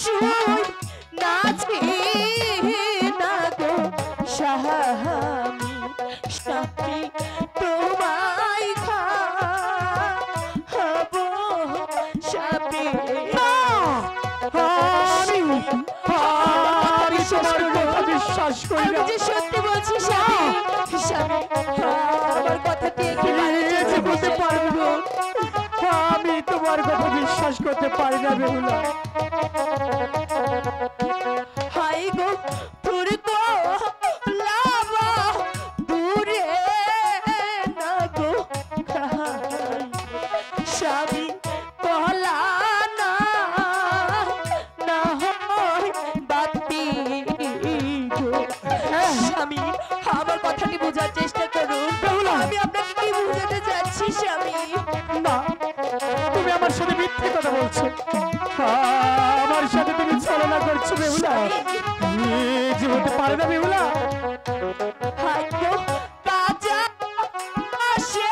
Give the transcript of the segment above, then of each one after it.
শুই নাচি না গো স্বামী স্বামী তোমায় খাবো স্বামী বিশ্বাস করি আমি যে সত্যি বলছি স্বামী স্বামী আমার কথা দিয়ে কি বলতে পারবো আমি তোমার কথা বিশ্বাস করতে পারি না বেহুলা হাই গো তোর তো লাভা দূরে না গো স্বামী কহলা না না হয় বাতি গো স্বামী আমার কথাটি বোঝার চেষ্টা করুন আমি আপনাকে কি বোঝাতে চাচ্ছি স্বামী না তুমি আমার সাথে মিথ্যে কথা বলছো আমার সাথে তুমি ছলনা করছো বেহুলা যে হতে পারে না বেহুলা হাইগো কাজা আসে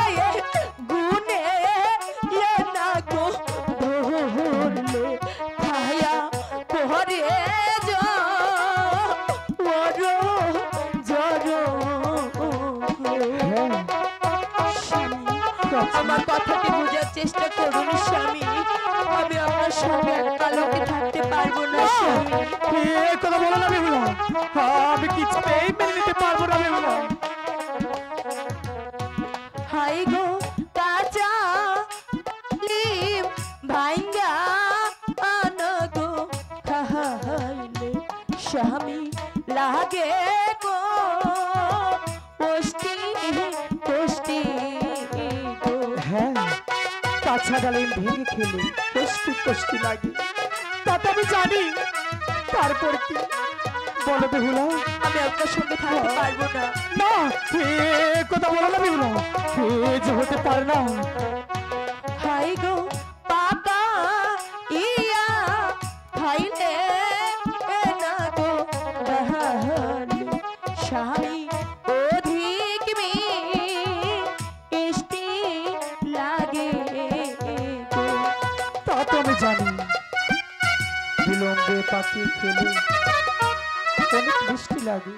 গুনে না গো ধরলে খায়া পরে আমার কথাটি বোঝার চেষ্টা করুন স্বামী আমি আপনার সঙ্গে কালকে থাকতে পারবো না স্বামী কথা বলো না বেহুলা আমি কিছুতেই মেনে নিতে পারবো না বেহুলা হাই গো কাজা লিম ভাইঙ্গা আনগো খাইলে স্বামী লাগে গো কষ্টি কষ্টি গো হ্যাঁ কাঁচা ডালিম ভেঙে খেলে কষ্টি কষ্টি লাগে তা তো আমি জানি তারপর কি বলো বেহুলা আমি আপনার সঙ্গে থাকতে পারবো না না কথা বলো না বেহুলা যে হতে পারে না হাই গো পাকা ইয়া খাইলে না গো বাহালি স্বামী অধিক মিষ্টি লাগে গো তা তো আমি জানি বিলম্বে পাখি খেলে অনেক মিষ্টি লাগে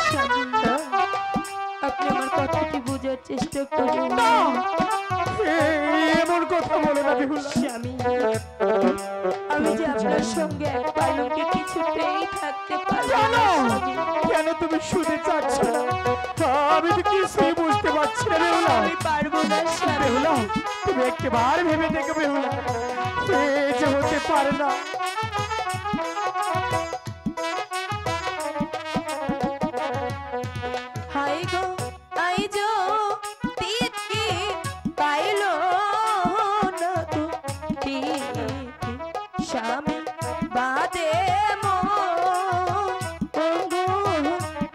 স্বামী আপনি আমার কথাটি বোঝার চেষ্টা করুন এমন কথা বলে না বেহুলা স্বামী আমি যে আপনার সঙ্গে এক পালকে কিছুতেই থাকতে পারবো না স্বামী। কেন তুমি শুনতে চাচ্ছ না আমি তো কিছুই বুঝতে পারছি না বেহুলা আমি পারবো না স্বামী। বেহুলা তুমি একবার ভেবে দেখো বেহুলা যে হতে পারে না হাই গো আইজো তিতি পাইলো না তো তিতি স্বামী বাদে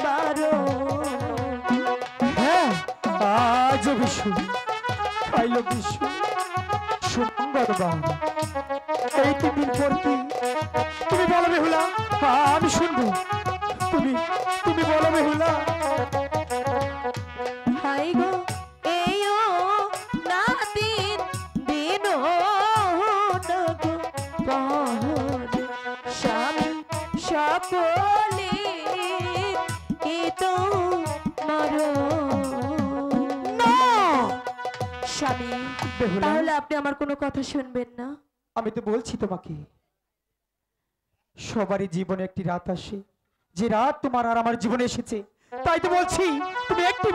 বারো হ্যাঁ আজ বিশু খাইল বিশু সুন্দরবান এই 3 দিন পর কি তুমি বলো বেহুলা আমি শুনবো তুমি বলো বেহুলা হাই গো এইও না দিন দিনো না গো পহর স্বামী সকলে কি তো মরো না স্বামী বেহুলা তাহলে আপনি আমার কোনো কথা শুনবেন না আমি তো বলছি তোমাকে সবারই জীবনে একটি রাত আসে যে রাত তোমার আর আমার জীবনে এসেছে তাই তো বলছি তুমি একটি